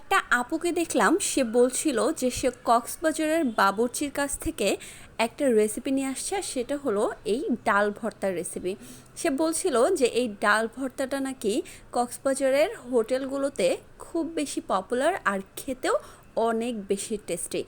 একটা আপুকে দেখলাম, সে বলছিল যে সে কক্সবাজারের বাবুর্চির কাছ থেকে একটা রেসিপি নিয়ে আসছে, আর সেটা হলো এই ডাল ভর্তার রেসিপি। সে বলছিল যে এই ডাল ভর্তাটা নাকি কক্সবাজারের হোটেলগুলোতে খুব বেশি পপুলার আর খেতেও অনেক বেশি টেস্টি।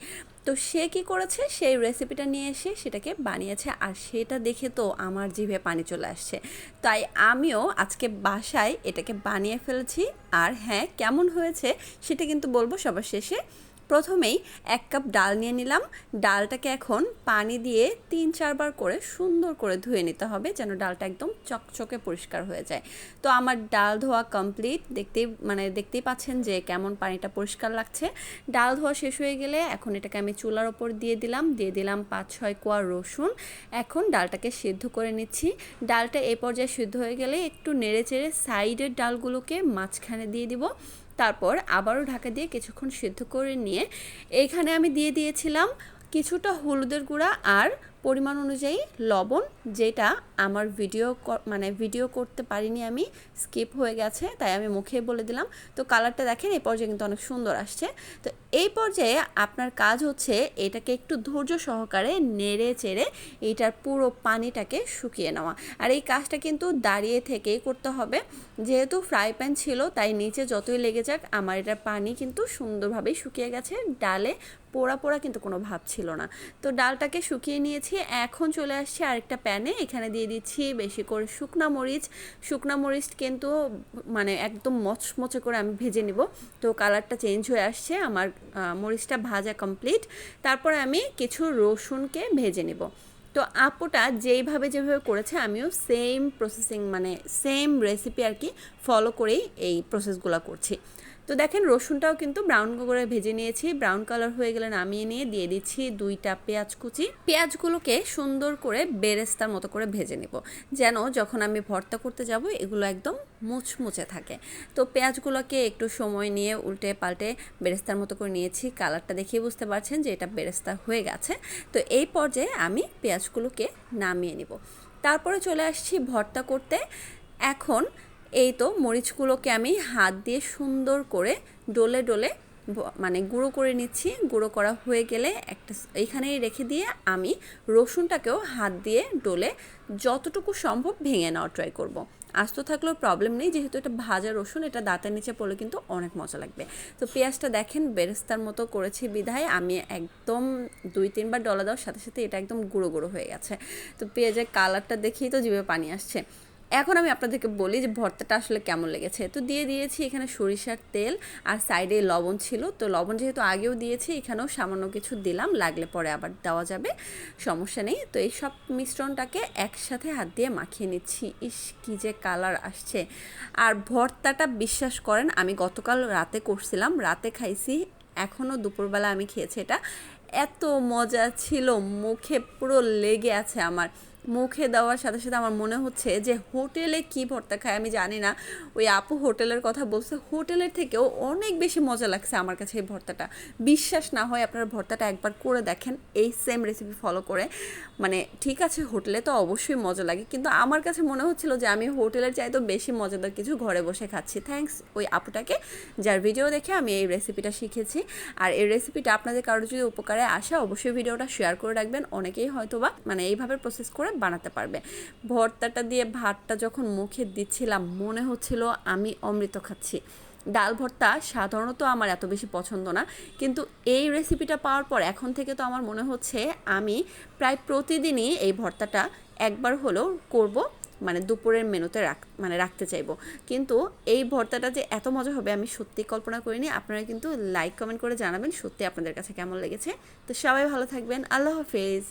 তো সে কি করেছে, সেই রেসিপিটা নিয়ে এসে সেটাকে বানিয়েছে, আর সেটা দেখে তো আমার জিভে পানি চলে আসছে। তাই আমিও আজকে বাসায় এটাকে বানিয়ে ফেলেছি। আর হ্যাঁ, কেমন হয়েছে সেটা কিন্তু বলবো সবার শেষে। প্রথমেই 1 কাপ ডাল নিয়ে নিলাম। ডালটাকে এখন পানি দিয়ে 3-4 বার করে সুন্দর করে ধুয়ে নিতে হবে, যেন ডালটা একদম চকচকে পরিষ্কার হয়ে যায়। তো আমার ডাল ধোয়া কমপ্লিট, দেখতেই পাচ্ছেন যে কেমন পানিটা পরিষ্কার লাগছে। ডাল ধোয়া শেষ হয়ে গেলে এখন এটাকে আমি চুলার ওপর দিয়ে দিলাম 5-6 কোয়া রসুন। এখন ডালটাকে সিদ্ধ করে নিচ্ছি। ডালটা এই পর্যায়ে সিদ্ধ হয়ে গেলে একটু নেড়ে চেড়ে সাইডের ডালগুলোকে মাঝখানে দিয়ে দিব। তারপর আবারও ঢাকা দিয়ে কিছুক্ষণ সিদ্ধ করে নিয়ে এইখানে আমি দিয়ে দিয়েছিলাম কিছুটা হলুদের গুঁড়া আর পরিমাণ অনুযায়ী লবণ, যেটা আমার ভিডিও করতে পারিনি, আমি স্কিপ হয়ে গেছে, তাই আমি মুখে বলে দিলাম। তো কালারটা দেখেন এই পর্যায়ে কিন্তু অনেক সুন্দর আসছে। তো এই পর্যায়ে আপনার কাজ হচ্ছে এটাকে একটু ধৈর্য সহকারে নেড়ে চেড়ে এইটার পুরো পানিটাকে শুকিয়ে নেওয়া। আর এই কাজটা কিন্তু দাঁড়িয়ে থেকেই করতে হবে, যেহেতু ফ্রাই প্যান ছিল তাই নিচে যতই লেগে যাক আমার এটার পানি কিন্তু সুন্দরভাবেই শুকিয়ে গেছে। ডালে পোড়া পোড়া কিন্তু কোনো ভাব ছিল না। তো ডালটাকে শুকিয়ে নিয়েছি। এখন চলে আসছি আরেকটা প্যানে, এখানে দিয়ে দিচ্ছি বেশি করে শুকনা মরিচ কিন্তু একদম মচমচে করে আমি ভেজে নিব। তো কালারটা চেঞ্জ হয়ে আসছে, আমার মরিচটা ভাজা কমপ্লিট। তারপরে আমি কিছু রসুনকে ভেজে নিব। তো আপুটা যেভাবে করেছে আমিও সেম প্রসেসিং সেম রেসিপি আর কি ফলো করেই এই প্রসেসগুলো করছি। তো দেখেন রসুনটাও কিন্তু ব্রাউন করে ভেজে নিয়েছি। ব্রাউন কালার হয়ে গেলে নামিয়ে নিয়ে দিয়ে দিচ্ছি 2টা পেঁয়াজ কুচি। পেঁয়াজগুলোকে সুন্দর করে বেরেস্তার মতো করে ভেজে নেব, যেন যখন আমি ভর্তা করতে যাব এগুলো একদম মুচমুচে থাকে। তো পেঁয়াজগুলোকে একটু সময় নিয়ে উল্টে পাল্টে বেরেস্তার মতো করে নিয়েছি। কালারটা দেখিয়ে বুঝতে পারছেন যে এটা বেরেস্তা হয়ে গেছে। তো এই পর্যায়ে আমি পেঁয়াজগুলোকে নামিয়ে নিব। তারপরে চলে আসছি ভর্তা করতে। এখন এই তো মরিচগুলোকে আমি হাত দিয়ে সুন্দর করে ডলে ডলে গুঁড়ো করে নিচ্ছি। গুঁড়ো করা হয়ে গেলে এইখানেই রেখে দিয়ে আমি রসুনটাকেও হাত দিয়ে ডলে যতটুকু সম্ভব ভেঙে নেওয়ার ট্রাই করব। আস্ত থাকলেও প্রবলেম নেই, যেহেতু এটা ভাজা রসুন, এটা দাঁতের নিচে পড়লে কিন্তু অনেক মজা লাগবে। তো পেঁয়াজটা দেখেন বেরেস্তার মতো করেছি বিধায় আমি একদম 2-3 বার ডলা দেওয়ার সাথে সাথে এটা একদম গুঁড়ো গুঁড়ো হয়ে গেছে। তো পেঁয়াজের কালারটা দেখেই তো জিভে পানি আসছে। এখন আমি আপনাদেরকে বলি যে ভর্তাটা আসলে কেমন লেগেছে। তো দিয়ে দিয়েছি এখানে সরিষার তেল, আর সাইডে লবণ ছিল। তো লবণ যেহেতু আগেও দিয়েছি, এখানেও সামান্য কিছু দিলাম, লাগলে পরে আবার দেওয়া যাবে, সমস্যা নেই। তো এই সব মিশ্রণটাকে একসাথে হাত দিয়ে মাখিয়ে নিচ্ছি। ইস, কী যে কালার আসছে! আর ভর্তাটা বিশ্বাস করেন আমি গতকাল রাতে করছিলাম, রাতে খাইছি, এখনও দুপুরবেলা আমি খেয়েছি। এটা এত মজা ছিল, মুখে পুরো লেগে আছে আমার। মুখে দেওয়ার সাথে সাথে আমার মনে হচ্ছে যে হোটেলে কী ভর্তা খায় আমি জানি না, ওই আপু হোটেলের কথা বলছে, হোটেলের থেকেও অনেক বেশি মজা লাগছে আমার কাছে এই ভর্তাটা। বিশ্বাস না হয় আপনারা ভর্তাটা একবার করে দেখেন এই সেম রেসিপি ফলো করে। ঠিক আছে, হোটেলে তো অবশ্যই মজা লাগে, কিন্তু আমার কাছে মনে হচ্ছিল যে আমি হোটেলের চাইতেও বেশি মজাদার কিছু ঘরে বসে খাচ্ছি। থ্যাঙ্কস ওই আপুটাকে, যার ভিডিও দেখে আমি এই রেসিপিটা শিখেছি। আর এই রেসিপিটা আপনাদের কারো যদি উপকারে আসে অবশ্যই ভিডিওটা শেয়ার করে রাখবেন। অনেকেই হয়তোবা এইভাবে প্রসেস করে বানাতে পারবে। ভর্তাটা দিয়ে ভাতটা যখন মুখে দিচ্ছিলাম মনে হচ্ছিল আমি অমৃত খাচ্ছি। ডাল ভর্তা সাধারণত আমার এত বেশি পছন্দ না, কিন্তু এই রেসিপিটা পাওয়ার পর এখন থেকে তো আমার মনে হচ্ছে আমি প্রায় প্রতিদিনই এই ভর্তাটা একবার হলেও করব, দুপুরের মেনুতে রাখতে চাইবো। কিন্তু এই ভর্তাটা যে এত মজা হবে আমি সত্যি কল্পনা করিনি। আপনারা কিন্তু লাইক কমেন্ট করে জানাবেন সত্যি আপনাদের কাছে কেমন লেগেছে। তো সবাই ভালো থাকবেন, আল্লাহ হাফেজ।